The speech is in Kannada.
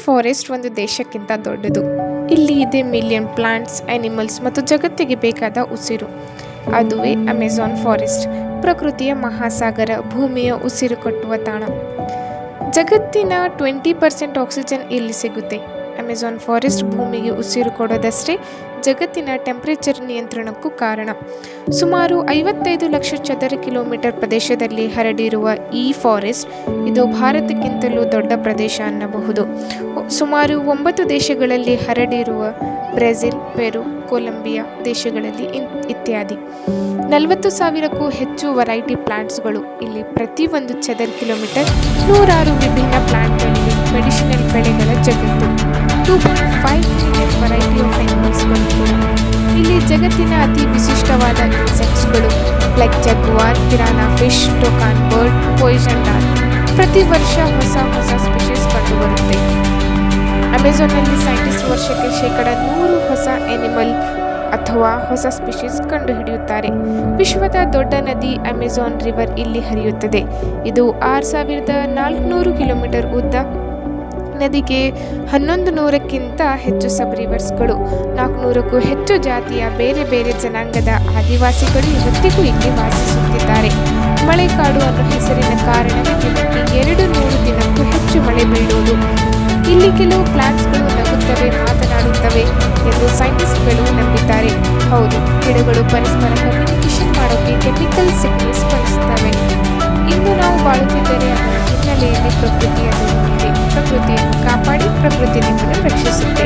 ಫಾರೆಸ್ಟ್ ಒಂದು ದೇಶಕ್ಕಿಂತ ದೊಡ್ಡದು. ಇಲ್ಲಿ ಇದೆ ಮಿಲಿಯನ್ ಪ್ಲಾಂಟ್ಸ್, ಅನಿಮಲ್ಸ್ ಮತ್ತು ಜಗತ್ತಿಗೆ ಬೇಕಾದ ಉಸಿರು. ಅದುವೇ ಅಮೆಜಾನ್ ಫಾರೆಸ್ಟ್. ಪ್ರಕೃತಿಯ ಮಹಾಸಾಗರ, ಭೂಮಿಯ ಉಸಿರು ಕಟ್ಟುವ ತಾಣ. ಜಗತ್ತಿನ 20% ಆಕ್ಸಿಜನ್ ಇಲ್ಲಿ ಸಿಗುತ್ತೆ. ಅಮೆಜಾನ್ ಫಾರೆಸ್ಟ್ ಭೂಮಿಗೆ ಉಸಿರು ಕೊಡೋದಷ್ಟೇ ಜಗತ್ತಿನ ಟೆಂಪರೇಚರ್ ನಿಯಂತ್ರಣಕ್ಕೂ ಕಾರಣ. ಸುಮಾರು 55 ಲಕ್ಷ ಚದರ ಕಿಲೋಮೀಟರ್ ಪ್ರದೇಶದಲ್ಲಿ ಹರಡಿರುವ ಈ ಫಾರೆಸ್ಟ್ ಇದು ಭಾರತಕ್ಕಿಂತಲೂ ದೊಡ್ಡ ಪ್ರದೇಶ ಅನ್ನಬಹುದು. ಸುಮಾರು 9 ದೇಶಗಳಲ್ಲಿ ಹರಡಿರುವ ಬ್ರೆಜಿಲ್, ಪೆರು, ಕೊಲಂಬಿಯಾ ದೇಶಗಳಲ್ಲಿ ಇತ್ಯಾದಿ. 40,000ಕ್ಕೂ ಹೆಚ್ಚು ವೆರೈಟಿ ಪ್ಲಾಂಟ್ಸ್ಗಳು ಇಲ್ಲಿ. ಪ್ರತಿ ಒಂದು ಚದರ ಕಿಲೋಮೀಟರ್ 106 ವಿಭಿನ್ನ ಪ್ಲಾಂಟ್ಗಳಿವೆ. ಮೆಡಿಸಿನಲ್ ಬೆಳೆಗಳ ಜಗತ್ತು. 2.5 ಮಿಲಿಯನ್ ವೆರೈಟಿ ಆಫ್ ಅನಿಮಲ್ಸ್ಗಳು ಕೂಡ. ಇಲ್ಲಿ ಜಗತ್ತಿನ ಅತಿ ವಿಶಿಷ್ಟವಾದ ಇನ್ಸೆಕ್ಟ್ಸ್ಗಳು ಲೈಕ್ ಜಗ್ವಾರ್, ಪಿರಾನಾ ಫಿಶ್, ಟೋಕಾನ್ ಬರ್ಡ್, ಪೊಯ್ಸನ್ ಡಾರ್ಟ್. ಪ್ರತಿ ವರ್ಷ ಹೊಸ ಸ್ಪೀಷೀಸ್ ಕಂಡುಬರುತ್ತೆ. ಅಮೆಜಾನ್ನಲ್ಲಿ ಸೈಂಟಿಸ್ಟ್ ವರ್ಷಕ್ಕೆ 100 ಹೊಸ ಅನಿಮಲ್ ಅಥವಾ ಹೊಸ ಸ್ಪೀಷೀಸ್ ಕಂಡುಹಿಡಿಯುತ್ತಾರೆ. ವಿಶ್ವದ ದೊಡ್ಡ ನದಿ ಅಮೆಜಾನ್ ರಿವರ್ ಇಲ್ಲಿ ಹರಿಯುತ್ತದೆ. ಇದು 6,400 ಕಿಲೋಮೀಟರ್ ಉದ್ದ. ನದಿಗೆ 1,100ಕ್ಕಿಂತ ಹೆಚ್ಚು ಸಬ್ ರಿವರ್ಸ್ಗಳು. 400ಕ್ಕೂ ಹೆಚ್ಚು ಜಾತಿಯ ಬೇರೆ ಬೇರೆ ಜನಾಂಗದ ಆದಿವಾಸಿಗಳು ಇವತ್ತಿಗೂ ಇಲ್ಲಿ ವಾಸಿಸುತ್ತಿದ್ದಾರೆ. ಮಳೆಕಾಡು ಅನ್ನೋ ಹೆಸರಿನ ಕಾರಣವೇ ದಿನಕ್ಕೆ 200 ದಿನಕ್ಕೂ ಹೆಚ್ಚು ಮಳೆ ಬೀಳುವುದು. ಇಲ್ಲಿ ಕೆಲವು ಪ್ಲಾಂಟ್ಸ್ಗಳು ನಗುತ್ತವೆ, ಮಾತನಾಡುತ್ತವೆ ಎಂದು ಸೈಂಟಿಸ್ಟ್ಗಳು ನಂಬಿದ್ದಾರೆ. ಹೌದು, ಗಿಡಗಳು ಪರಸ್ಪರ ಕಮ್ಯುನಿಕೇಷನ್ ಮಾಡೋಕೆ ಕೆಮಿಕಲ್ ಸಿಗ್ನಲ್ಸ್ ಬಳಸುತ್ತವೆ. ಇಂದು ನಾವು ಬಾಳುತ್ತಿದ್ದರೆ ಅದರ ಹಿನ್ನೆಲೆಯಲ್ಲಿ ಪ್ರಕೃತಿಯನ್ನು ಕಾಪಾಡಿ ಪ್ರಕೃತಿ ನಿಮ್ಮನ್ನು ರಕ್ಷಿಸುತ್ತೆ.